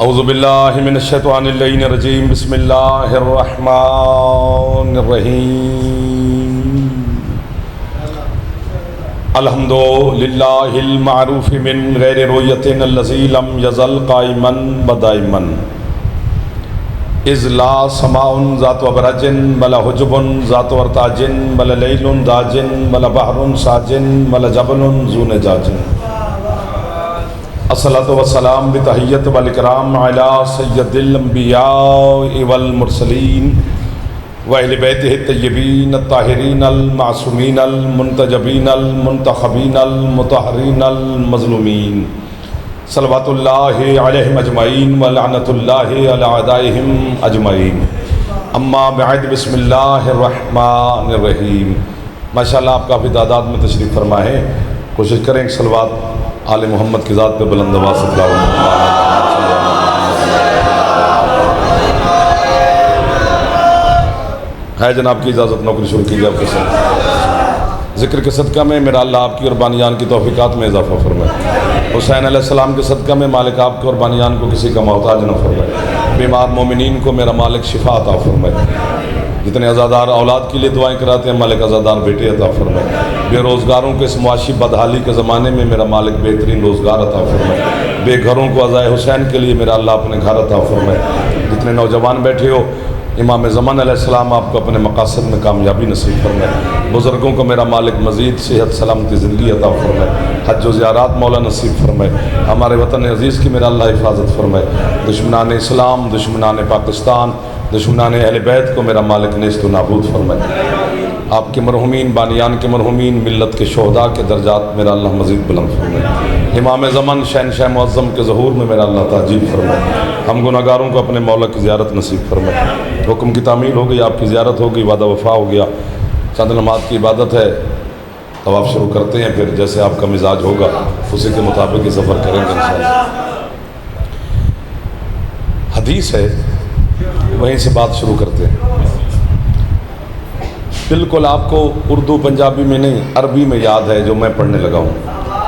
औज़ुबिल्लाहि मिनश्शैतानिर्रजीम बिस्मिल्लाहिर्रहमानिर्रहीम अल्हम्दुलिल्लाहिल मारूफ़ि मिन गैरि रुयतिन अल्लज़ी लम यज़ल क़ाइमन व दाइमन इज़ ला समाउन ज़ातु अबरजिन वला हुजुबुन ज़ातु अर्ताजिन वला लैलुन दाजिन वला बहरुन साजिन वला जबलुन ज़ू नजाजिन अस्सलातु वस्सलाम बितहिय्यत वल इकराम अला सय्यदिल अंबिया वल मुरसलीन व अहले बैतिहि तय्यबीन अत्ताहिरीन अल मासूमीन अल मुंतजबीन अल मुंतखबीन अल मुतहहरीन अल मज़लूमीन सल्लवातुल्लाहि अलैहिम अजमईन व लअनतुल्लाहि अला अदाइहिम अजमईन अम्मा बअद बिस्मिल्लाहिर रहमानिर रहीम। माशाअल्लाह आप काफ़ी तादाद में तशरीफ़ फरमा है। कोशिश करें कि सलवात आले मोहम्मद की ज़ात पे बुलंद आवाज़ से है। जनाब की इजाज़त नौकरी शुरू कीजिए आपके साथ। ज़िक्र के सदक़ा में मेरा अल्लाह आपकी और बानियान की तौफ़ीक़ात में इजाफ़ा फरमाए। हुसैन अलैहिस्सलाम के सदक़ा में मालिक आपके और बानियान को किसी का मोहताज न फरमाए। बीमार मोमिनीन को मेरा मालिक शिफा अता फरमाए। जितने अज़ादार औलाद के लिए दुआएं कराते हैं मालिक अज़ादार बेटे अता फरमाए। बेरोज़गारों के इस मुआशी बदहाली के ज़माने में मेरा मालिक बेहतरीन रोज़गार अता फरमाए। बेघरों को अज़ाए हुसैन के लिए मेरा अल्लाह अपने घर अता फरमाए। जितने नौजवान बैठे हो इमाम ज़मान अलैहिस्सलाम आपको अपने मक़ासद में कामयाबी नसीब फरमाए। बुज़ुर्गों को मेरा मालिक मज़ीद सेहत सलामती ज़िंदगी अता फरमाए। हज व ज़ियारत मौला नसीब फरमाए। हमारे वतन अज़ीज़ की मेरा अल्लाह हिफाजत फरमाए। दुश्मनान इस्लाम, दुश्मनान पाकिस्तान, दुश्मनान अहले बैत को मेरा मालिक नेस्त व नाबूद फरमाए। आपके मरहुमीन बानियान के मरहुमीन मिल्लत के शोहदा के दर्जात मेरा अल्लाह मज़ीद बुलंद फरमाए। इमाम ज़मान शहनशाह मुअज़्ज़म के ज़हूर में मेरा अल्लाह ताजीब फरमाए। हम गुनाहगारों को अपने मौला की ज़ियारत नसीब फरमाए। हुक्म की तामील हो गई, आपकी ज़ियारत हो गई, वादा वफ़ा हो गया। चंद नमाज की इबादत है, तब आप शुरू करते हैं। फिर जैसे आपका मिजाज होगा उसी के मुताबिक ही सफ़र करेंगे इंशाअल्लाह। हदीस है, वहीं से बात शुरू करते हैं। बिल्कुल आपको उर्दू पंजाबी में नहीं अरबी में याद है जो मैं पढ़ने लगा हूँ।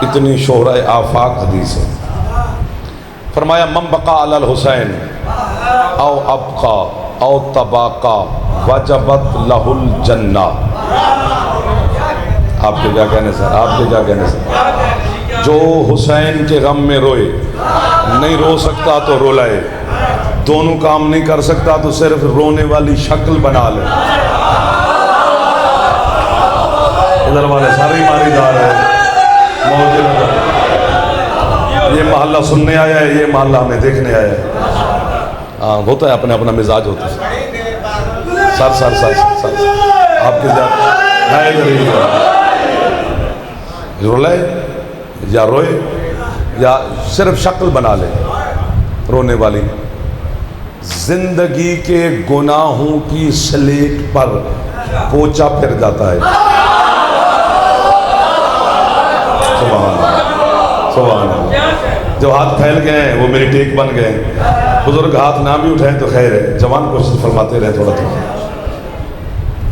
इतनी शोहरा आफाक हदीस है। फरमाया मम बका अलल हुसैन औ अबका औ तबाका वजबत लहुल जन्ना। आपके क्या कहने सर, आपके क्या कहने सर? जो हुसैन के गम में रोए, नहीं रो सकता तो रुलाए, दोनों काम नहीं कर सकता तो सिर्फ रोने वाली शक्ल बना ले। इधर वाले सारे ईमानदार है। ये मोहल्ला सुनने आया है, ये मोहल्ला हमें देखने आया है। हाँ होता है, अपने अपना मिजाज होता है। सर सर सर सर आपके रोए या रोए या सिर्फ शक्ल बना ले रोने वाली। जिंदगी के गुनाहों की स्लेट पर पोछा फिर जाता है। सुभान अल्लाह। जो हाथ फैल गए हैं वो मेरी टेक बन गए। बुजुर्ग हाथ ना भी उठाएं तो खैर है, जवान कोशिश फरमाते रहे थोड़ा थोड़ा।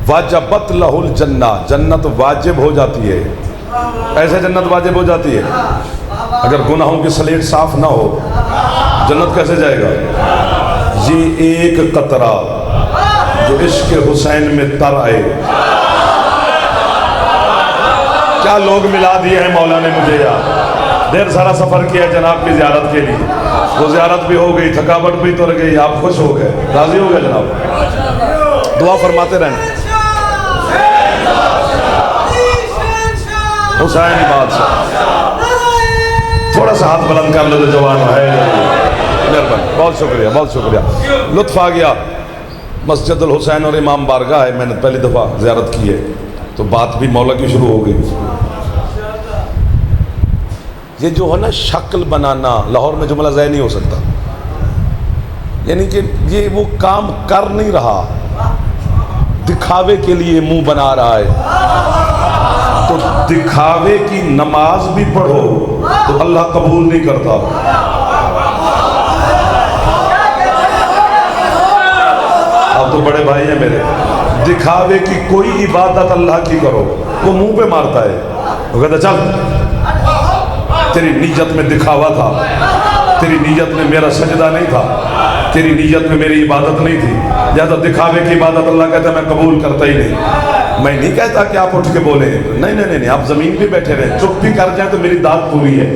वाजबत लहुल जन्ना, जन्नत वाजिब हो जाती है। ऐसे जन्नत वाजिब हो जाती है, अगर गुनाहों की स्लेट साफ ना हो जन्नत कैसे जाएगा? ये एक कतरा जो इश्क हुसैन में तर आए। क्या लोग मिला दिए हैं मौला ने मुझे यार। ढेर सारा सफ़र किया जनाब की ज़ियारत के लिए, वो ज़ियारत भी हो गई, थकावट भी तो गई, आप खुश हो गए, राज़ी हो गए जनाब। दुआ फरमाते रहें। हुसैन बादशाह थोड़ा सा हाथ बुलंद कर लो तो जवान है। मेहरबानी, बहुत शुक्रिया, बहुत शुक्रिया। लुत्फ़ आ गया। मस्जिदुल हुसैन और इमाम बारगाह है, मैंने पहली दफ़ा ज़ियारत की है तो बात भी मौला की शुरू हो गई। ये जो है ना शक्ल बनाना, लाहौर में जुमला ज़ाय नहीं हो सकता। यानी कि ये वो काम कर नहीं रहा, दिखावे के लिए मुंह बना रहा है। तो दिखावे की नमाज भी पढ़ो तो अल्लाह कबूल नहीं करता। आप तो बड़े भाई हैं मेरे। दिखावे की कोई इबादत अल्लाह की करो, वो मुंह पे मारता है। वो कहता चल तेरी नीयत में दिखावा था, तेरी नीयत में मेरा सजदा नहीं था, तेरी नीयत में मेरी इबादत नहीं थी। ज़्यादा दिखावे की इबादत अल्लाह कहता है मैं कबूल करता ही नहीं। मैं नहीं कहता कि आप उठ के बोले, नहीं नहीं नहीं, आप जमीन पे बैठे रहे, चुप भी कर जाए तो मेरी दाद पूरी है,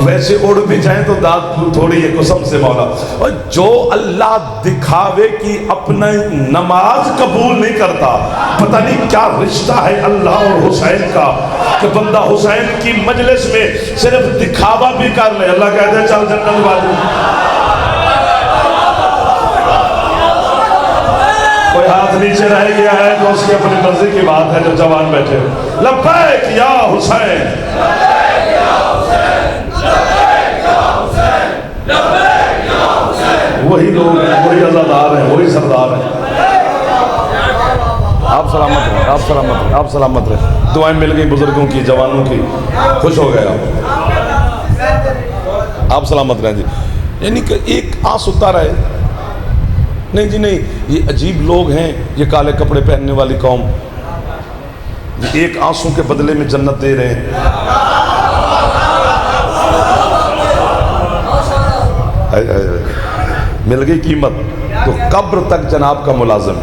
वैसे उड़ भी जाए तो दाद थोड़ी है, कसम से मौला। और जो अल्लाह दिखावे की अपना नमाज कबूल नहीं करता, पता नहीं क्या रिश्ता है अल्लाह और हुसैन का, कि बंदा हुसैन की मजलिस में सिर्फ दिखावा भी कर ले, अल्लाह कहते हैं चल जन्नत वाली। कोई हाथ नीचे रह गया है तो उसकी अपनी मर्जी की बात है। जो जवान बैठे हो लब्बैक या हुसैन, वही लोग हैं, वही अज़ादार हैं, वही सरदार हैं। आप सलामत रहे, आप सलामत रहे, आप सलामत रहे। दुआएं मिल गई बुजुर्गों की, जवानों की, खुश हो गया। आप सलामत रहें जी। यानी कि एक आंस उतारा है, नहीं जी नहीं, ये अजीब लोग हैं, ये काले कपड़े पहनने वाली कौम, ये एक आंसू के बदले में जन्नत दे रहे हैं। मिल गई कीमत तो कब्र तक जनाब का मुलाजिम,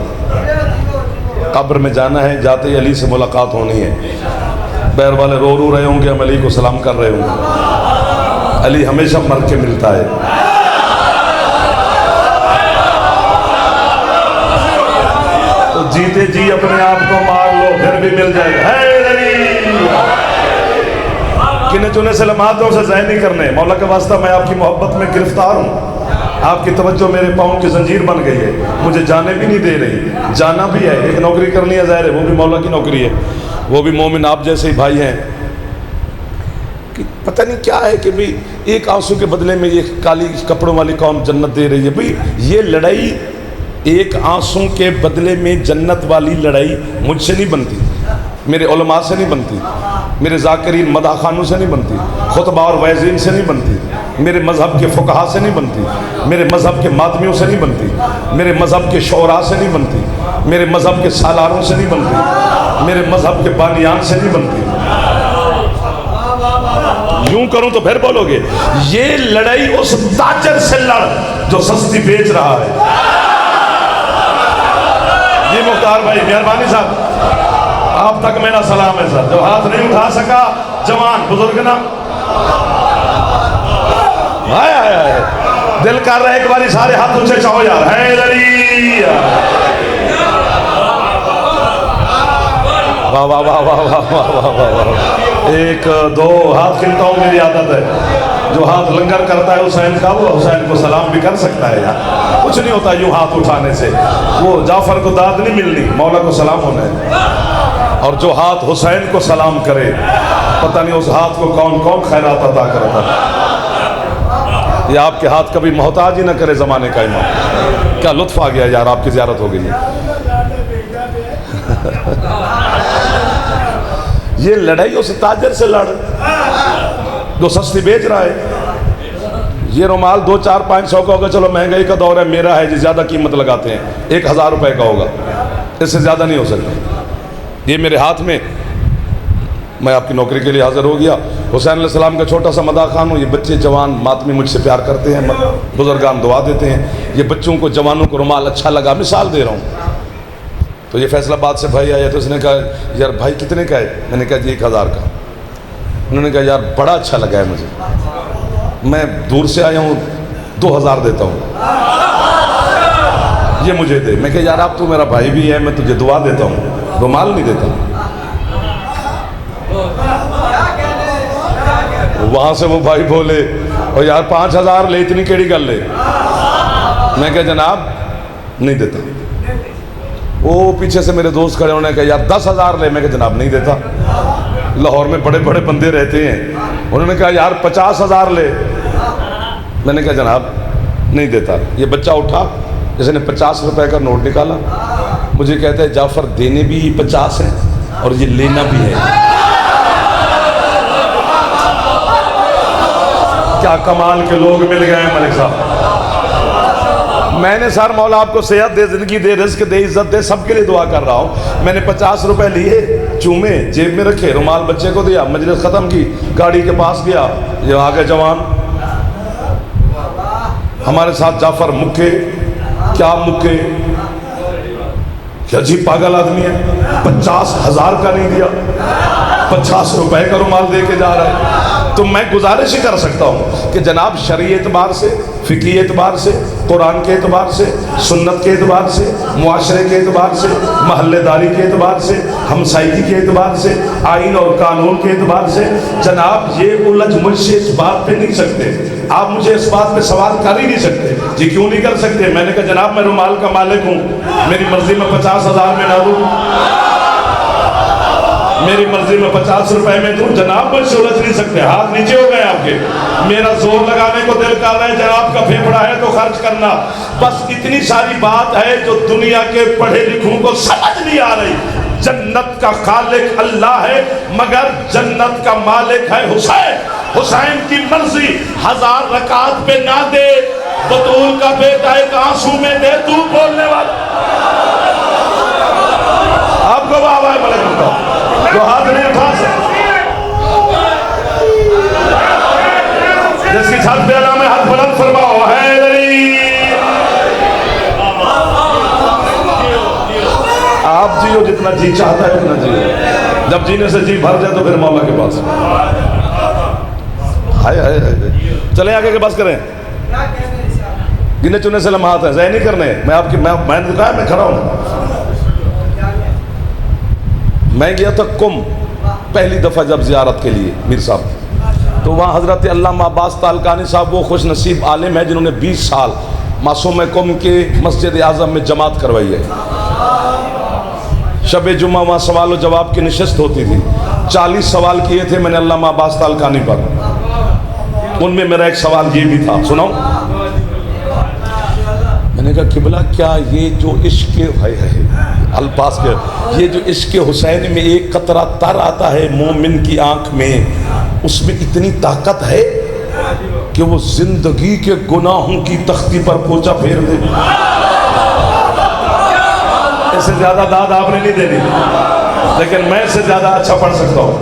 कब्र में जाना है, जाते ही अली से मुलाकात होनी है। पैर वाले रो रहे होंगे, हम अली को सलाम कर रहे होंगे। अली हमेशा मर के मिलता है। तो जीते जी अपने आप को मार लो, फिर भी मिल जाएगा। किन्ने चुने से लम्हातों से ज़ाय नहीं करने। मौला का वास्ता मैं आपकी मोहब्बत में गिरफ्तार हूँ, आपकी तवज्जो मेरे पाँव की जंजीर बन गई है, मुझे जाने भी नहीं दे रही। जाना भी है, एक नौकरी करनी है, ज़ाहिर है वो भी मौला की नौकरी है, वो भी मोमिन आप जैसे ही भाई हैं। कि पता नहीं क्या है कि भाई एक आंसू के बदले में ये काली कपड़ों वाली कौम जन्नत दे रही है। भाई ये लड़ाई, एक आंसू के बदले में जन्नत वाली लड़ाई मुझसे नहीं बनती, मेरे उलमा से नहीं बनती, मेरे ज़ाकिरीन मदाह खानों से नहीं बनती, खुतबा और वैज़ीन से नहीं बनती, मेरे मज़हब के फ़ुक़हा से नहीं बनती, मेरे मज़हब के मातमियों से नहीं बनती, मेरे मज़हब के शोरा से नहीं बनती, मेरे मज़हब के सालारों से नहीं बनती, मेरे मज़हब के बानियान से नहीं बनती। यूं करूं तो फिर बोलोगे ये लड़ाई उस ताजर से लड़ जो सस्ती बेच रहा है। जी मुख्तार भाई मेहरबानी साहब, आप तक मेरा सलाम है सर। जो हाथ नहीं उठा सका जवान बुजुर्ग ना, हाय हाय हाय, दिल कर रहा है एक बारी सारे हाथ ऊंचे चाहो यार। है लड़ी, वाह वाह वाह वाह वाह वाह वाह वाह। एक दो हाथ खिलता हूँ, मेरी आदत है। जो हाथ लंगर करता है हुसैन का, वो हुसैन को सलाम भी कर सकता है यार, कुछ नहीं होता यूं हाथ उठाने से। वो जाफर को दाद नहीं मिलनी, मौला को सलाम होना है। और जो हाथ हुसैन को सलाम करे, पता नहीं उस हाथ को कौन कौन खैरात अता करता है। ये आपके हाथ कभी मोहताज ही ना करे ज़माने का इमाम। क्या लुत्फ आ गया यार, आपकी ज़ियारत हो गई। ये लड़ाई उस ताजर से लड़ जो सस्ती बेच रहा है। ये रुमाल 2, 4, 500 का होगा, चलो महंगाई का दौर है, मेरा है जी, ज़्यादा कीमत लगाते हैं, 1000 रुपये का होगा, इससे ज़्यादा नहीं हो सकता। ये मेरे हाथ में, मैं आपकी नौकरी के लिए हाजिर हो गया। हुसैन अलैहिस्सलाम का छोटा सा मदाह खान हूँ। ये बच्चे जवान मातमी मुझसे प्यार करते हैं, बुजुर्गान दुआ देते हैं। ये बच्चों को, जवानों को रुमाल अच्छा लगा, मिसाल दे रहा हूँ। तो ये फैसलाबाद से भाई आया, तो उसने कहा यार भाई कितने का है? मैंने कहा जी 1000 का। उन्होंने कहा यार बड़ा अच्छा लगा है मुझे, मैं दूर से आया हूँ, 2000 देता हूँ, ये मुझे दे। मैं कहा यार आप तो मेरा भाई भी है, मैं तुझे दुआ देता हूँ, रुमाल नहीं देता। वहाँ से वो भाई बोले और यार 5000 ले, इतनी केड़ी गल ले। मैं कहा जनाब नहीं देता। वो पीछे से मेरे दोस्त खड़े, उन्होंने कहा यार 10,000 ले। मैं कहा जनाब नहीं देता। लाहौर में बड़े बड़े बंदे रहते हैं, उन्होंने कहा यार 50,000 ले। मैंने कहा जनाब नहीं देता। ये बच्चा उठा, जिसने 50 रुपए का नोट निकाला, मुझे कहता है जाफर देने भी 50 है और ये लेना भी है। क्या कमाल के लोग मिल गए हैं मलिक साहब। मैंने सर मौला आपको सेहत दे, जिंदगी दे, रिस्क दे, इज्जत दे, सबके लिए दुआ कर रहा हूँ। मैंने 50 रुपए लिए, चूमे, जेब में रखे, रुमाल बच्चे को दिया, मजलिस ख़त्म की, गाड़ी के पास गया, ये आ गए जवान। हमारे साथ जाफर मुक्के, क्या मुक्के, क्या जी पागल आदमी है, 50,000 का नहीं दिया, 50 रुपए का रुमाल दे के जा रहा है। तो मैं गुजारिश ही कर सकता हूँ कि जनाब शरई एतबार से, फ़िकी एतबार से, कुरान के एतबार से, सुन्नत के एतबार से, मुआशरे के एतबार से, महल्लेदारी के एतबार से, हमसायगी के एतबार से, आइन और कानून के एतबार से, जनाब ये उलझ मुझसे इस बात पे नहीं सकते, आप मुझे इस बात पे सवाल कर ही नहीं सकते। जी क्यों नहीं कर सकते? मैंने कहा जनाब मैं रुमाल का मालिक हूँ, मेरी मर्जी में 50,000 में ना दूँ, मेरी मर्जी में 50 रुपए में दूं। जनाब मुझसे उलझ नहीं सकते, हाथ नीचे हो गए आपके। मेरा जोर लगाने को दिल कर रहा है, जनाब का फेफड़ा है तो खर्च करना। बस इतनी सारी बात है जो दुनिया के पढ़े लिखों को समझ नहीं आ रही। जन्नत का खालिक अल्लाह है, मगर जन्नत का मालिक है हुसैन। हुसैन की मर्जी 1000 रकात पे ना दे, बतूल का बेटा एक आंसू में दे, तू बोलने वाला आपको बाबा है मलिक का जो हाथ नहीं उठा सकते, जिसकी छत पे अल्लाह में हाथ बुलंद फरमाओ हैदरी। आप जियो जितना जी चाहता है उतना जियो, जब जीने से जी भर जाए तो फिर मौला के पास हाय। चले आगे के पास करें, गिने चुने से लम्हात हैं, ज़य नहीं करने। मैंने कहा मैं खड़ा हूं। मैं गया था कुम पहली दफ़ा जब ज़ियारत के लिए मीर साहब, तो वहाँ हज़रत अल्लामा अब्बास तालकानी साहब वो खुश नसीब आलिम है जिन्होंने 20 साल मासूम कुम के मस्जिद आज़म में जमात करवाई है। शब जुम्मा वहाँ सवाल और जवाब की नशस्त होती थी। 40 सवाल किए थे मैंने अल्लामा अब्बास तालकानी पर, उनमें मेरा एक सवाल ये भी था, सुनाओ। मैंने कहा किबला क्या ये जो इश्क़ है अल्फाज के, ये जो इश्क़ हुसैन में एक कतरा तर आता है मोमिन की आंख में, उसमें इतनी ताकत है कि वो जिंदगी के गुनाहों की तख्ती पर पोंछा फेर दे। इससे ज्यादा दाद आपने नहीं देनी, लेकिन मैं इससे ज्यादा अच्छा पढ़ सकता हूँ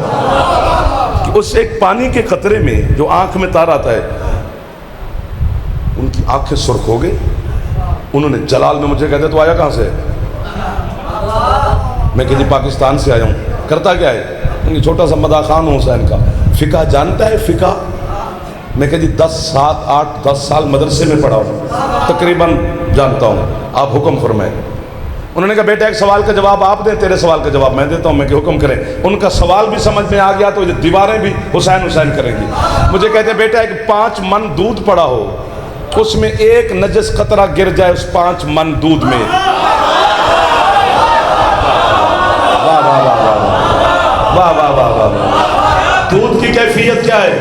कि उस एक पानी के कतरे में जो आंख में तार आता है, उनकी आंखें सुर्ख हो गई। उन्होंने जलाल में मुझे कहते तो आया कहाँ से? मैं कहती पाकिस्तान से आया हूँ। करता क्या है? छोटा सा मदा खान हुसैन का फ़िका जानता है? फ़िका मैं कहती 10 साल मदरसे में पढ़ा हूँ, तकरीबन जानता हूँ। आप हुक्म फरमाएं। उन्होंने कहा बेटा एक सवाल का जवाब आप दें, तेरे सवाल का जवाब मैं देता हूँ। मैं कि हुक्म करें। उनका सवाल भी समझ में आ गया तो दीवारें भी हुसैन हुसैन करेंगी। मुझे कहते बेटा एक 5 मन दूध पड़ा हो, उसमें एक नजस कतरा गिर जाए उस 5 मन दूध में, वाह वाह वाह वाह वाह वाह वाह वाह, दूध की कैफियत क्या है?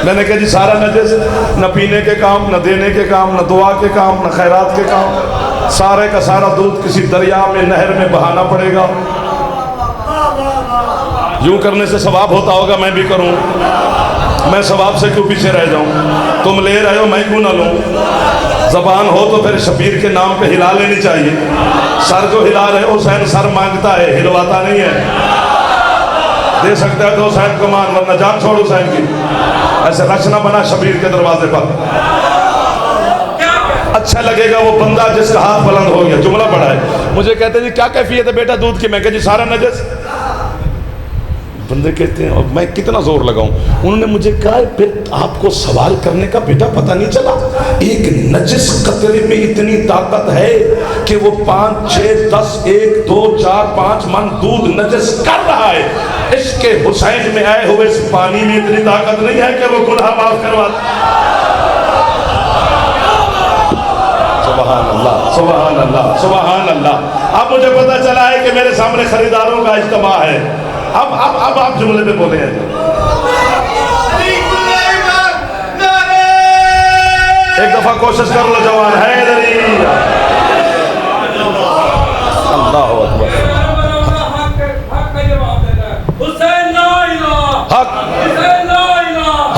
मैंने कहा जी सारा नजस, न पीने के काम, न देने के काम, न दुआ के काम, न खैरात के काम, सारे का सारा दूध किसी दरिया में नहर में बहाना पड़ेगा। यूं करने से सवाब होता होगा, मैं भी करूं। मैं सवाब से क्यों पीछे रह जाऊं? तुम ले रहे हो, मैं क्यों ना लूं? जबान हो तो फिर शबीर के नाम पे हिला लेनी चाहिए। सर जो हिला रहे हो हुसैन सर मांगता है, हिलवाता नहीं है। दे सकता है तो हुसैन को मान, वरना जान छोड़ हुसैन की। ऐसे रश ना बना शबीर के दरवाजे पर। अच्छा लगेगा वो बंदा जिसका हाथ बुलंद हो गया। जुमला पड़ा है। मुझे कहते जी क्या कैफियत है बेटा दूध की? मैं कह जी सारा नजस। बंदे कहते हैं और मैं कितना जोर लगाऊं। उन्होंने मुझे कहा फिर आपको सवाल करने का बेटा पता नहीं चला? एक नजिस कतरे में इतनी ताकत है कि वो 5, 6, 10, 1, 2, 4, 5 मन दूध नजिस कर रहा है। इसके हुसैन में आए हुए इस पानी में इतनी ताकत नहीं है कि वो गुनाह माफ करवा। सुभान अल्लाह, सुभान अल्लाह, सुभान अल्लाह। अब मुझे पता चला है कि मेरे सामने खरीदारों का इज्तिमा है। अब आप जुमले पे बोले हैं। एक दफा कोशिश कर लो जवान है अल्लाह अकबर। हक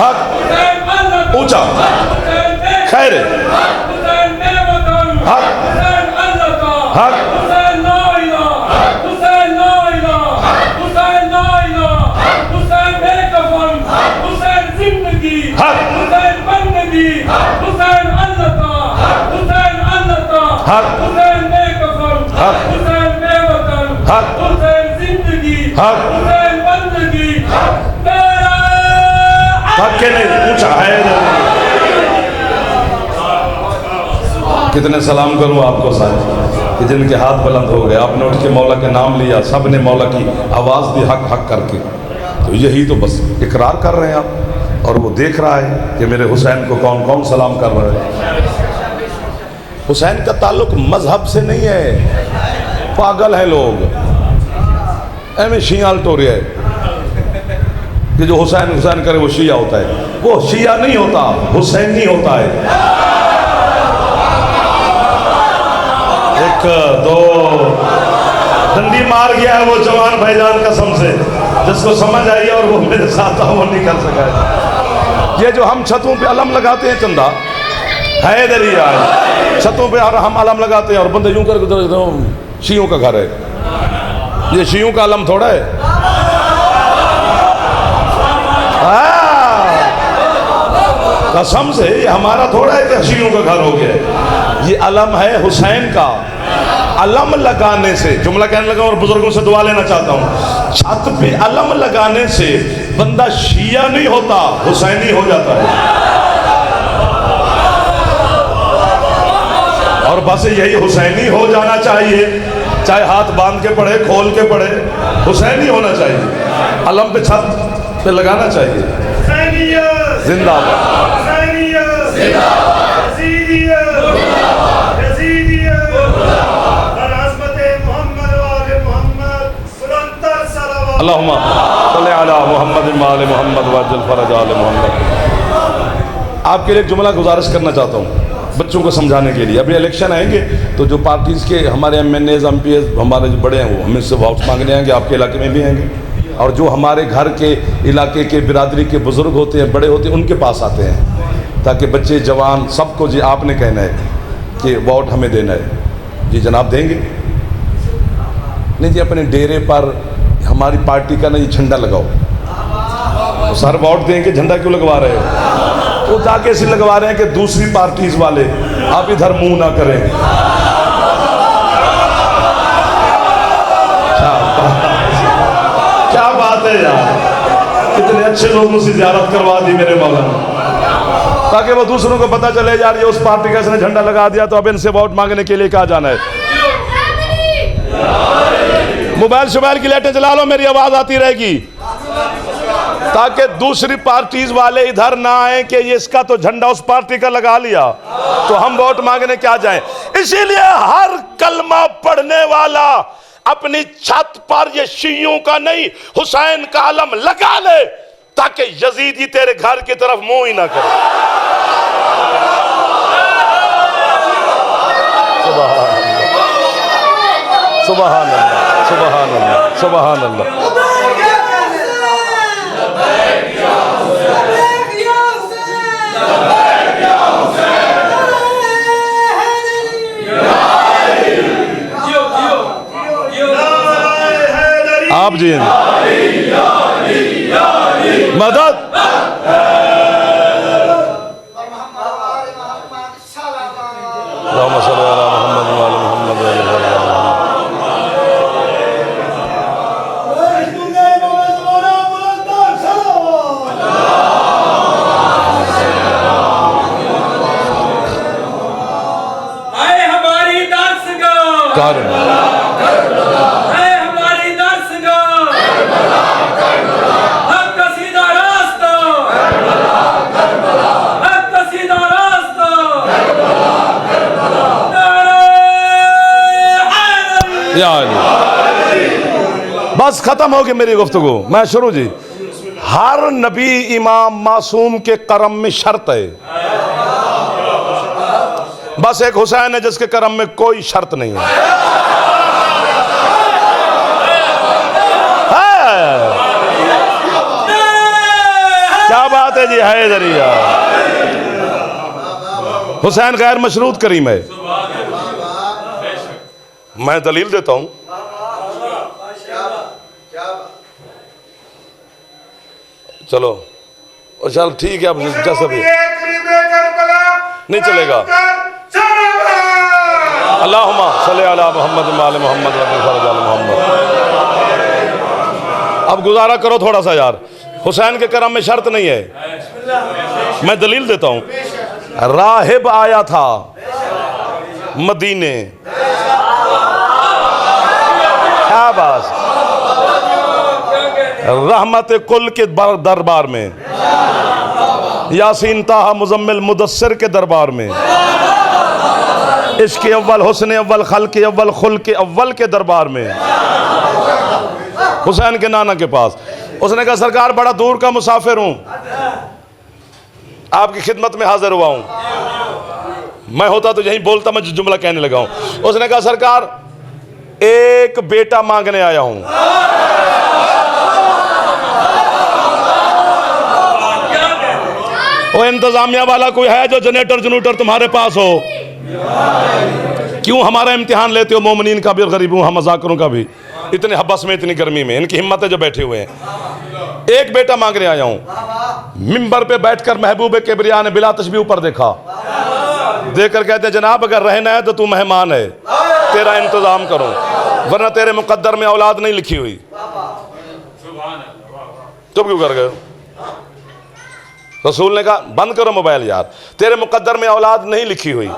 हक ऊंचा खैर हक हक हुसैन हक, हुसैन बेकफन, हक, हुसैन बेवतन, हक, हुसैन जिंदगी, हक, हुसैन बंदगी, मेरा हक के नहीं ऊंचा है। कितने सलाम करूं आपको साथ कि जिनके हाथ बुलंद हो गए, आपने उठ के मौला के नाम लिया, सब ने मौला की आवाज़ दी हक हक करके। तो यही तो बस इकरार कर रहे हैं आप, और वो देख रहा है कि मेरे हुसैन को कौन कौन सलाम कर रहा है। हुसैन का ताल्लुक मजहब से नहीं है, पागल है लोग। एम शिया टोरिया है कि जो हुसैन हुसैन करे वो शिया होता है। वो शिया नहीं होता, हुसैनी होता है। एक दो डंडी मार गया है वो जवान भाईजान कसम से, जिसको समझ आई और वो मेरे साथ था, वो नहीं कर सका। ये जो हम छतों पे अलम लगाते हैं, चंदा है इधर ही आए, छतों पे हम अलम लगाते हैं और बंदे यूं करके शियों का घर है। ये शियों का अलम थोड़ा है। कसम से ये हमारा थोड़ा है कि शियों का घर हो गया। ये अलम है हुसैन का। अलम लगाने से, जुमला कहने लगा और बुजुर्गों से दुआ लेना चाहता हूँ, छत पे अलम लगाने से बंदा शिया नहीं होता, हुसैनी हो जाता है। और बस यही हुसैनी हो जाना चाहिए, चाहे हाथ बांध के पढ़े, खोल के पढ़े, हुसैनी होना चाहिए। अलम पे छत पे लगाना चाहिए। जिंदाबाद। अल्लाहुम्मा सल्ली अला मुहम्मद व आले मुहम्मद वअज्जल फरज आले मुहम्मद। आपके लिए एक जुमला गुजारिश करना चाहता हूँ बच्चों को समझाने के लिए। अभी इलेक्शन आएंगे तो जो पार्टीज़ के हमारे MNAs MPs हमारे जो बड़े हैं वो हमें से वोट मांगने आएंगे, आपके इलाके में भी आएंगे। और जो हमारे घर के इलाके के बिरादरी के बुज़ुर्ग होते हैं, बड़े होते हैं, उनके पास आते हैं, ताकि बच्चे जवान सबको जी आपने कहना है कि वोट हमें देना है। जी जनाब देंगे? नहीं जी, अपने डेरे पर हमारी पार्टी का ना ये झंडा लगाओ। तो सर वोट देंगे, झंडा क्यों लगवा रहे हो? वो ताकि ऐसे लगवा रहे हैं कि दूसरी पार्टीज वाले आप इधर मुंह ना करें। क्या बात है यार, कितने अच्छे लोगों से ज़ियारत करवा दी मेरे मौला ने, ताकि वो दूसरों को पता चले यार ये उस पार्टी का इसने झंडा लगा दिया तो अब इनसे वोट मांगने के लिए कहा जाना है। मोबाइल शोबाइल की लाइटें जला लो, मेरी आवाज आती रहेगी, ताकि दूसरी पार्टीज वाले इधर ना आए कि ये इसका तो झंडा उस पार्टी का लगा लिया तो हम वोट मांगने क्या जाएं। इसीलिए हर कलमा पढ़ने वाला अपनी छत पर ये शियों का नहीं हुसैन का आलम लगा ले, ताकि यजीदी तेरे घर की तरफ मुंह ही ना करे। सुभान अल्लाह, सुभान अल्लाह, सुभान अल्लाह। आप जी मदद। बस खत्म होगी मेरी गुफ्तगू। मैं शुरू जी, हर नबी इमाम मासूम के करम में शर्त है, बस एक हुसैन है जिसके करम में कोई शर्त नहीं है। क्या बात है जी, है जरिया हुसैन गैर मशरूत करीम है। मैं दलील देता हूं, चलो चल ठीक है, अब जैसा भी नहीं चलेगा। अल्लाहुम्मा सल्ली अला मोहम्मद व आले मोहम्मद व फरज आल मोहम्मद। अब गुजारा करो थोड़ा सा यार, हुसैन के करम में शर्त नहीं है, मैं दलील देता हूँ। राहिब आया था मदीने, क्या बात, रहमत कुल के दरबार में, यासीन ताहा मुजम्मिल मुदस्सिर के दरबार में, इश्क़ अव्वल हुस्न अव्वल खल्क़ अव्वल खुल्क़ अव्वल के दरबार में, हुसैन के नाना के पास। उसने कहा सरकार बड़ा दूर का मुसाफिर हूँ, आपकी खिदमत में हाजिर हुआ हूँ। मैं होता तो यही बोलता, मैं जुमला कहने लगा हूँ। उसने कहा सरकार एक बेटा मांगने आया हूँ। वो इंतजामिया वाला कोई है जो जनरेटर जनरेटर तुम्हारे पास हो? क्यों हमारा इम्तिहान लेते हो मोमिनीन का भी और गरीबों हम मजाकरों का भी? इतने हब्बस में, इतनी गर्मी में इनकी हिम्मत है जो बैठे हुए हैं। एक बेटा मांगने आया हूं। मिंबर पे बैठकर महबूब किबरिया ने बिला तशबीह ऊपर देखा, देखकर कहते जनाब अगर रहना है तो तू मेहमान है, तेरा इंतजाम करो, वरना तेरे मुकद्दर में औलाद नहीं लिखी हुई। चुप क्यों कर गए? रसूल ने कहा बंद करो मोबाइल यार, तेरे मुकद्दर में औलाद नहीं लिखी हुई।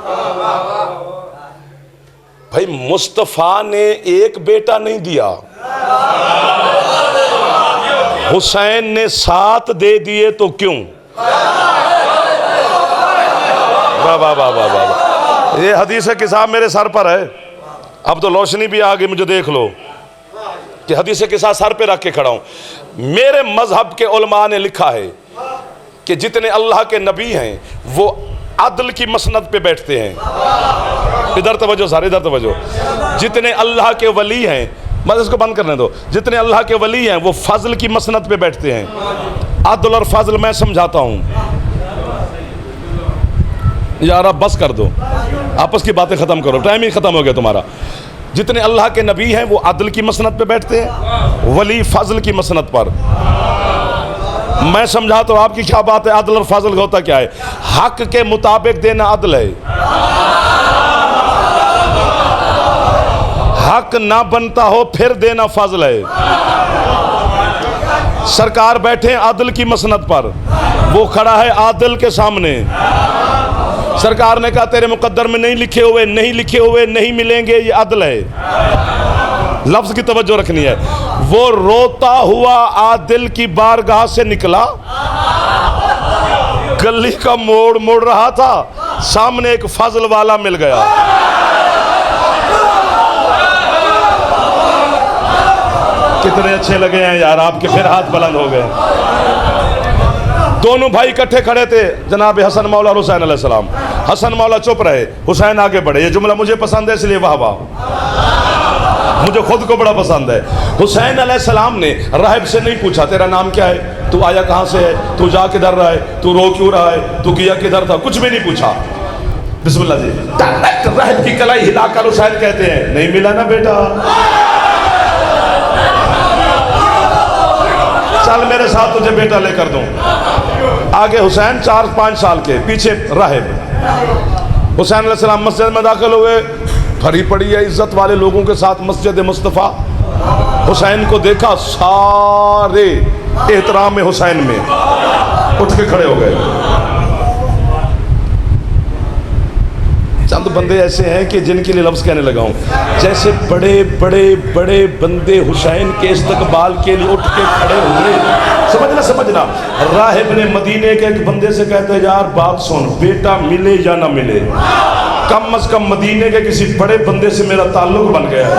भाई मुस्तफ़ा ने एक बेटा नहीं दिया, हुसैन ने 7 दे दिए, तो क्यों? वाह वाह वाह वाह वाह। ये हदीस है किताब मेरे सर पर है, अब तो रोशनी भी आ गई, मुझे देख लो कि हदीस के साथ सर पे रख के खड़ा हूं। मेरे मजहब के उलमा ने लिखा है कि जितने अल्लाह के नबी हैं वो अदल की मसनद पे बैठते हैं। इधर तवज्जो सारे, इधर तवज्जो। जितने अल्लाह के वली हैं, बस इसको बंद करने दो, जितने अल्लाह के वली हैं वो फजल की मसनद पे बैठते हैं। अदल और फजल मैं समझाता हूँ यार, अब बस कर दो, आपस की बातें ख़त्म करो, टाइम ही ख़त्म हो गया तुम्हारा। जितने अल्लाह के नबी हैं वो अदल की मसनद पे बैठते हैं, वली फजल की मसनद पर। मैं समझाता हूँ आपकी क्या बात है। अदल और फजल होता क्या है? हक के मुताबिक देना अदल है, हक ना बनता हो फिर देना फजल है। सरकार बैठे आदिल की मसनद पर, वो खड़ा है आदिल के सामने। सरकार ने कहा तेरे मुकद्दर में नहीं लिखे हुए, नहीं लिखे हुए नहीं मिलेंगे, ये अदल है। लफ्ज की तवज्जो रखनी है। वो रोता हुआ आदिल की बारगाह से निकला, गली का मोड़ मोड़ रहा था, सामने एक फजल वाला मिल गया। कितने अच्छे लगे हैं यार आपके, फिर हाथ बुलंद हो गए। दोनों भाई इकट्ठे खड़े थे, जनाब हसन मौला और हुसैन अलैहिस्सलाम। हसन मौला चुप रहे, हुसैन आगे बढ़े। ये जुमला मुझे पसंद है इसलिए वाह वाह, मुझे खुद को बड़ा पसंद है। हुसैन अलैहिस्सलाम ने राहिब से नहीं पूछा तेरा नाम क्या है, तू आया कहाँ से है, तू जा किधर रहा है, तू रो क्यों रहा है, तू गया किधर था, कुछ भी नहीं पूछा। बिस्मिल्लाह जी, डायरेक्ट राहिब की कलाई हिलाकर हुसैन कहते हैं नहीं मिला ना बेटा, चल मेरे साथ तुझे बेटा लेकर दूं। आगे हुसैन 4-5 साल के, पीछे राहिब। हुसैन अलैहिस्सलाम मस्जिद में दाखिल हुए, भरी पड़ी है इज्जत वाले लोगों के साथ मस्जिद मुस्तफ़ा। हुसैन को देखा, सारे एहतराम हुसैन में उठ के खड़े हो गए। चंद बंदे ऐसे हैं कि जिनके लिए लफ्ज़ कहने लगा हूँ, जैसे बड़े बड़े बड़े बंदे हुसैन के इस्तकबाल के लिए उठ के खड़े हुए। समझना। राहिब ने मदीने के एक बंदे से कहते यार बात सुन, बेटा मिले या ना मिले, कम अज कम मदीने के किसी बड़े बंदे से मेरा ताल्लुक बन गया है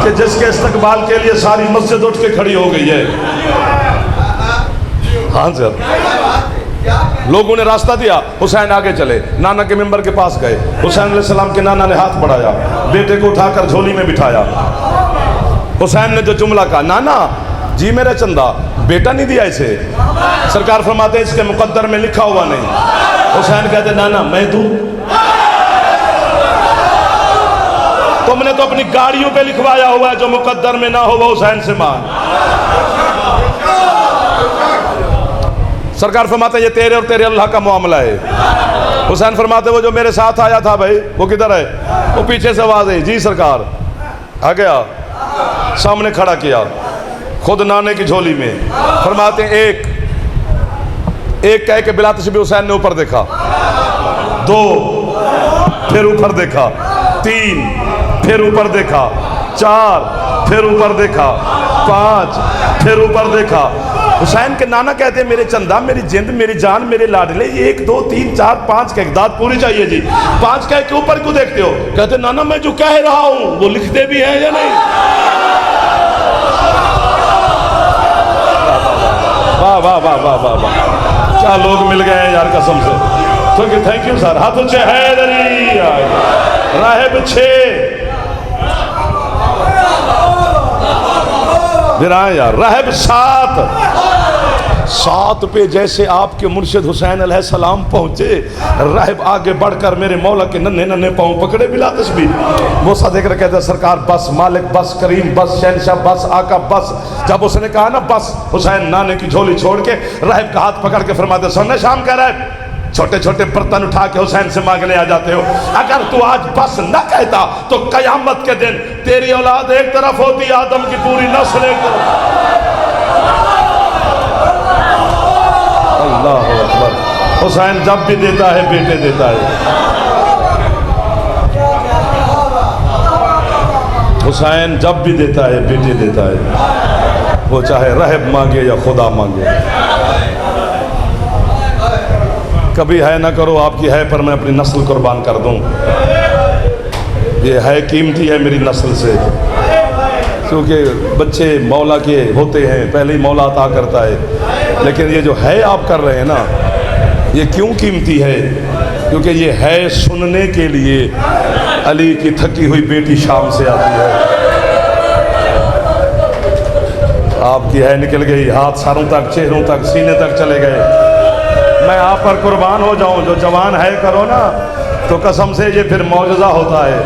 कि जिसके इस्तकबाल के लिए सारी मस्जिद उठ के खड़ी हो गई है। हाँ सर, लोगों ने रास्ता दिया, हुसैन आगे चले, नाना के मिंबर के पास गए। हुसैन अलैहिस्सलाम के नाना ने हाथ बढ़ाया, बेटे को उठाकर झोली में बिठाया। हुसैन ने जो जुमला कहा, नाना जी मेरा चंदा, बेटा नहीं दिया इसे। सरकार फरमाते हैं इसके मुकद्दर में लिखा हुआ नहीं। हुसैन कहते नाना मैं दूं, तुमने तो अपनी गाड़ियों पे लिखवाया हुआ है, जो मुकद्दर में ना हो वो हुसैन से मांग। सरकार फरमाते ये तेरे और तेरे अल्लाह का मामला है। हुसैन फरमाते वो जो मेरे साथ आया था भाई वो किधर है? वो पीछे से आवाज़ है, जी सरकार। आ गया, सामने खड़ा किया, खुद नाने की झोली में। फरमाते एक एक कह के बिला तशबीह हुसैन ने ऊपर देखा, 2 फिर ऊपर देखा, 3 फिर ऊपर देखा, 4 फिर ऊपर देखा, 5 फिर ऊपर देखा। हुसैन के नाना कहते हैं मेरे चंदा, मेरी जिंद, मेरी जान, मेरे लाडले, 1 2 3 4 5 की दाद पूरी चाहिए जी। 5 कह के ऊपर क्यों देखते हो? कहते नाना मैं जो कह रहा हूं वो लिखते भी हैं या नहीं? वाह वाह वाह वाह वाह वाह, क्या लोग मिल गए हैं यार कसम से। तो थैंक यू सर। हाथ ऊंचे हैदरी राहिब 6 यार, राहिब 7 पे जैसे आपके मुर्शिद हुसैन अलैहिस्सलाम पहुंचे, राहिब आगे बढ़कर मेरे मौला के नन्हे नन्हे पाँव पकड़े बिला तस्बीह। वो सा देख रहे कहते सरकार बस, मालिक बस, करीम बस, शहनशाह बस, आका बस। जब उसने कहा ना बस, हुसैन नाने की झोली छोड़ के राहिब का हाथ पकड़ के फरमाते सोने शाम कह रहा है, छोटे छोटे बर्तन उठा के हुसैन से मांगने आ जाते हो। अगर तू आज बस न कहता तो कयामत के दिन तेरी औलाद एक तरफ होती, आदम की पूरी नस्ल एक तरफ। अल्लाह अकबर। हुसैन जब भी देता है बेटे देता है। हुसैन जब भी देता है बेटे देता है, वो चाहे रहब मांगे या खुदा मांगे। कभी है ना करो आपकी है पर मैं अपनी नस्ल कुर्बान कर दूं। ये है कीमती है मेरी नस्ल से, क्योंकि बच्चे मौला के होते हैं, पहले ही मौला अता करता है। लेकिन ये जो है आप कर रहे हैं ना, ये क्यों कीमती है? क्योंकि ये है सुनने के लिए अली की थकी हुई बेटी शाम से आती है। आपकी है निकल गई, हाथ सारों तक, चेहरों तक, सीने तक चले गए। मैं आप पर कुर्बान हो जाऊं। जो जवान है करो ना, तो कसम से ये फिर मौजज़ा होता है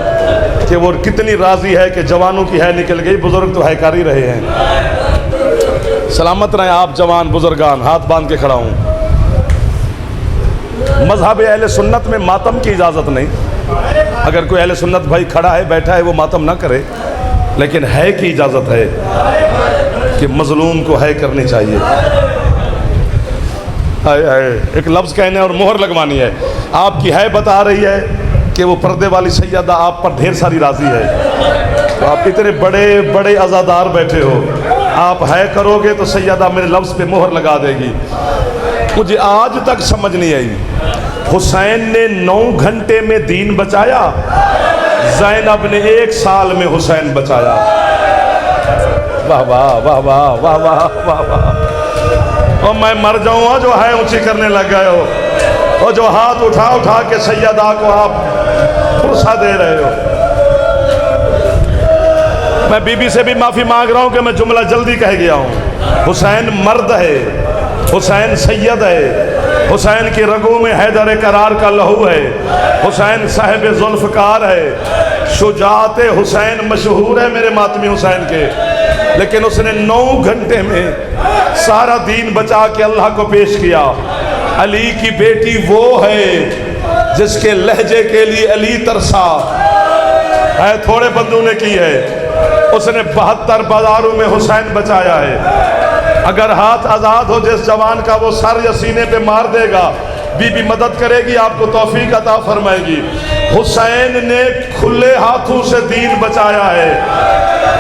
कि वो कितनी राज़ी है कि जवानों की है निकल गई। बुजुर्ग तो है कर ही रहे हैं। सलामत रहें आप जवान बुजुर्गान, हाथ बांध के खड़ा हूँ। मज़हब अहले सुन्नत में मातम की इजाज़त नहीं। अगर कोई अहले सुन्नत भाई खड़ा है बैठा है वो मातम ना करे, लेकिन है की इजाज़त है कि मज़लूम को है करनी चाहिए। एक लफ्ज़ कहने और मोहर लगवानी है। आपकी है बता रही है कि वो पर्दे वाली सैयदा आप पर ढेर सारी राज़ी है। तो आप इतने बड़े बड़े अज़ादार बैठे हो, आप है करोगे तो सैयदा मेरे लफ्ज़ पे मोहर लगा देगी। मुझे आज तक समझ नहीं आई, हुसैन ने 9 घंटे में दीन बचाया, ज़ैनब ने 1 साल में हुसैन बचाया। वाह वाह वाह वाह वाह वाह वाह वाह। और मैं मर जाऊँ जो है ऊंची करने लग गए हो, और जो हाथ उठा उठा के सैयदा को आप फुर्सा दे रहे हो। मैं बीबी से भी माफ़ी मांग रहा हूँ कि मैं जुमला जल्दी कह गया हूँ। हुसैन मर्द है, हुसैन सैयद है, हुसैन की रगों में हैदर करार का लहू है, हुसैन साहिब जुल्फ़कार है, शुजात हुसैन मशहूर है मेरे मातमी हुसैन के। लेकिन उसने 9 घंटे में सारा दीन बचा के अल्लाह को पेश किया। अली की बेटी वो है जिसके लहजे के लिए अली तरसा है, थोड़े बंदों ने की है। उसने 72 बाजारों में हुसैन बचाया है। अगर हाथ आज़ाद हो जिस जवान का, वो सर या सीने पे मार देगा, बीबी मदद करेगी, आपको तौफीक अता फरमाएगी। हुसैन ने खुले हाथों से दीन बचाया है,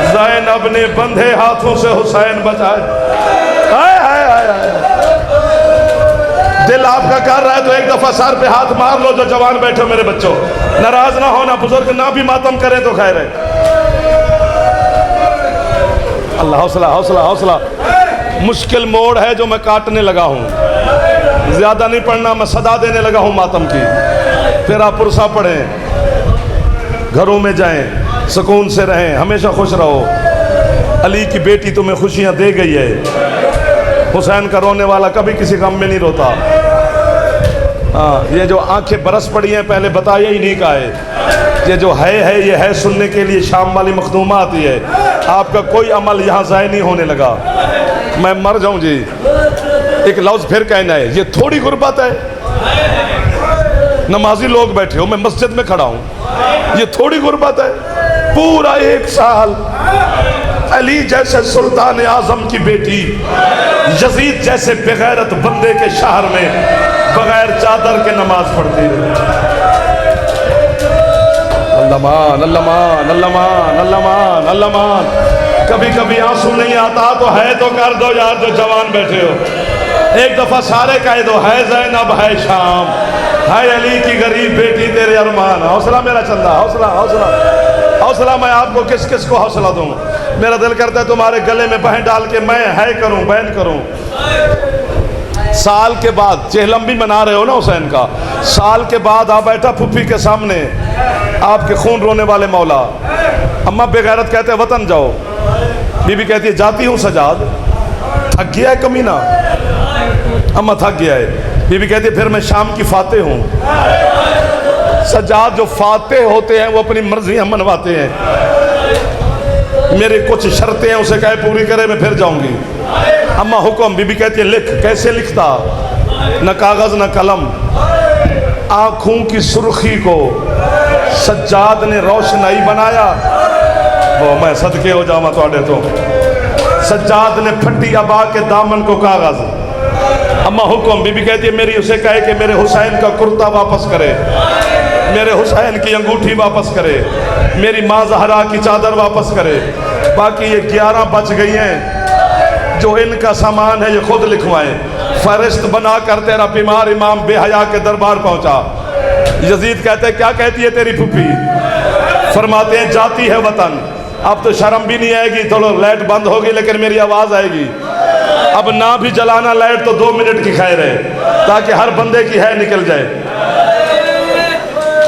ज़ैनब ने बंधे हाथों से हुसैन बचाया। दिल आपका कर रहा है तो एक दफा सर पे हाथ मार लो। जो जवान बैठे मेरे बच्चों, नाराज ना होना, बुजुर्ग ना भी मातम करे तो खैर है। अल्लाह हौसला हौसला हौसला। मुश्किल मोड़ है जो मैं काटने लगा हूँ, ज्यादा नहीं पढ़ना, मैं सदा देने लगा हूँ मातम की। फिर आप पुरसा पढ़ें, घरों में जाएं, सुकून से रहें, हमेशा खुश रहो। अली की बेटी तुम्हें खुशियाँ दे गई है। हुसैन का रोने वाला कभी किसी गम में नहीं रोता। हाँ, ये जो आंखें बरस पड़ी हैं पहले बताया ही नहीं का है। ये जो है ये है सुनने के लिए शाम वाली मखदूमा आती है। आपका कोई अमल यहाँ ज़ाय नहीं होने लगा। मैं मर जाऊँ जी, एक लफ्ज फिर कहना है, ये थोड़ी गुर्बत है। नमाजी लोग बैठे हो, मैं मस्जिद में खड़ा हूं, ये थोड़ी गुर्बत है। पूरा 1 साल अली जैसे सुल्तान आजम की बेटी यजीद जैसे बेगैरत बंदे के शहर में बगैर चादर के नमाज पढ़ती रही। अल्लामान अल्लामान अल्लामान अल्लामान अल्लामान। कभी कभी आंसू नहीं आता तो है तो कर दो यार, जो जवान बैठे हो एक दफा सारे कह दो, है ज़ैनब है शाम, है अली की गरीब बेटी तेरे अरमान। हौसला मेरा चंदा, हौसला हौसला हौसला। मैं आपको किस किस को हौसला दूं? मेरा दिल करता है तुम्हारे गले में बहन डाल के मैं है करूं, बैन करूं। साल के बाद चेहलम भी मना रहे हो ना हुसैन का, साल के बाद आ बैठा फुफी के सामने, आपके खून रोने वाले मौला। अम्मा बेगैरत कहते हैं वतन जाओ, बीबी कहती है जाती हूँ सजाद, थक गया है कमीना। अम्मा थक गया है, बीबी कहती है फिर मैं शाम की फाते हूँ। सजाद जो फाते होते हैं वो अपनी मर्जियां मनवाते हैं, मेरी कुछ शर्तें हैं उसे कहे पूरी करे मैं फिर जाऊंगी। अम्मा हुक्म, बीबी कहती है लिख। कैसे लिखता? न कागज न कलम। आंखों की सुर्खी को सज्जाद ने रोशनाई बनाया, वो मैं सदके हो जावा थोड़े तो। सज्जाद ने फटी अबा के दामन को कागज। अम्मा हुक्म, बीबी कहती है मेरी उसे कहे कि मेरे हुसैन का कुर्ता वापस करे, मेरे हुसैन की अंगूठी वापस करे, मेरी माँ ज़हरा की चादर वापस करे। बाकी ये 11 बच गई हैं, जो इनका सामान है ये खुद लिखवाएं। फरिश्त बनाकर तेरा बीमार इमाम बेहया के दरबार पहुंचा। यजीद कहते क्या कहती है तेरी फूफी? फरमाते हैं जाती है वतन। अब तो शर्म भी नहीं आएगी, थोड़ा लाइट बंद होगी लेकिन मेरी आवाज़ आएगी। अब ना भी जलाना लाइट तो 2 मिनट की खैर है, ताकि हर बंदे की है निकल जाए।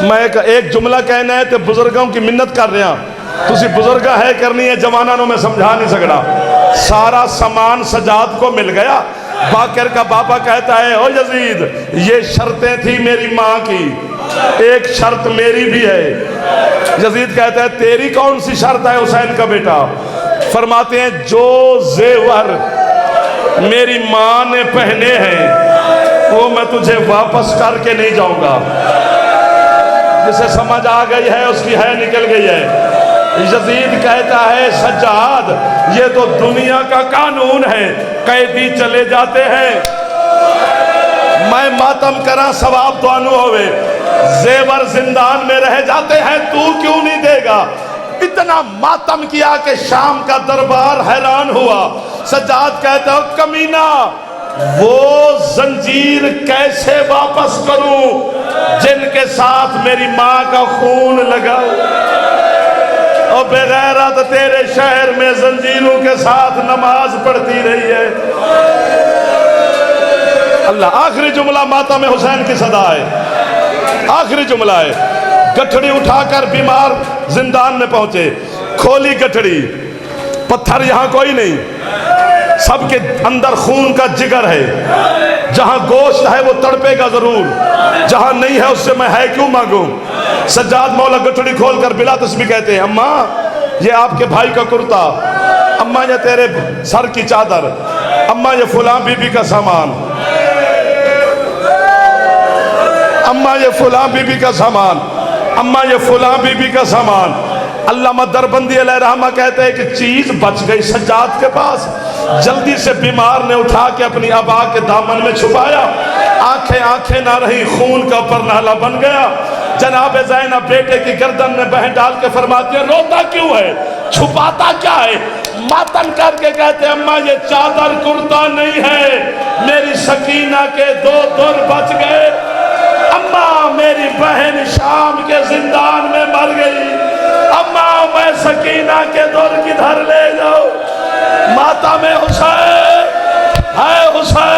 मैं एक जुमला कहना है तो बुजुर्गों की मिन्नत कर रहा, तुसी बुजुर्गा है करनी है, जमाना नो मैं समझा नहीं सकता। सारा सामान सजाद को मिल गया। बाकर का बाबा कहता है ओ यजीद ये शर्तें थी मेरी माँ की, एक शर्त मेरी भी है। यजीद कहता है तेरी कौन सी शर्त है हुसैन का बेटा? फरमाते हैं जो जेवर मेरी माँ ने पहने हैं वो मैं तुझे वापस करके नहीं जाऊंगा। जिसे समझ आ गई है उसकी है निकल गई है। यजीद कहता है सज्जाद ये तो दुनिया का कानून है, कैदी चले जाते हैं, मैं मातम करा सवाब तो अनु होवे, जेवर जिंदान में रह जाते हैं, तू क्यों नहीं देगा? इतना मातम किया कि शाम का दरबार हैरान हुआ। सज्जाद कहता हो कमीना वो जंजीर कैसे वापस करूं जिनके साथ मेरी माँ का खून लगा? और बेगैरत तेरे शहर में जंजीरों के साथ नमाज पढ़ती रही है। अल्लाह आखिरी जुमला माता में हुसैन की सदा है, आखिरी जुमला है। गठड़ी उठाकर बीमार जिंदान में पहुंचे, खोली गठड़ी, पत्थर यहां कोई नहीं, सबके अंदर खून का जिगर है। जहां गोश्त है वो तड़पेगा जरूर, जहां नहीं है उससे मैं है क्यों मांगू? सज्जाद मौला गठड़ी खोलकर बिला तस्बीह कहते हैं अम्मा ये आपके भाई का कुर्ता, अम्मा ये तेरे सर की चादर, अम्मा ये फुलां बीबी का सामान, अम्मा ये फुलां बीबी का सामान, अम्मा ये फुलां बीबी का सामान। अल्लामा दरबंदी अलैहिर्रहमा कहते हैं कि चीज बच गई सज्जाद के पास। जल्दी से बीमार ने उठा के अपनी अबा के दामन में छुपाया, आंखें आंखें ना रही, खून का परनाला बन गया। जनाब ज़ैनब बेटे की गर्दन में बहन डाल के फरमाती है रोता क्यों है, छुपाता क्या है? मातम करके कहते अम्मा ये चादर कुर्ता नहीं है, मेरी सकीना के 2 दुर बच गए। अम्मा मेरी बहन शाम के जिंदान में मर गई, अम्मा मैं सकीना के दुर किधर ले जाऊं? माता में हुसैन है, हुसैन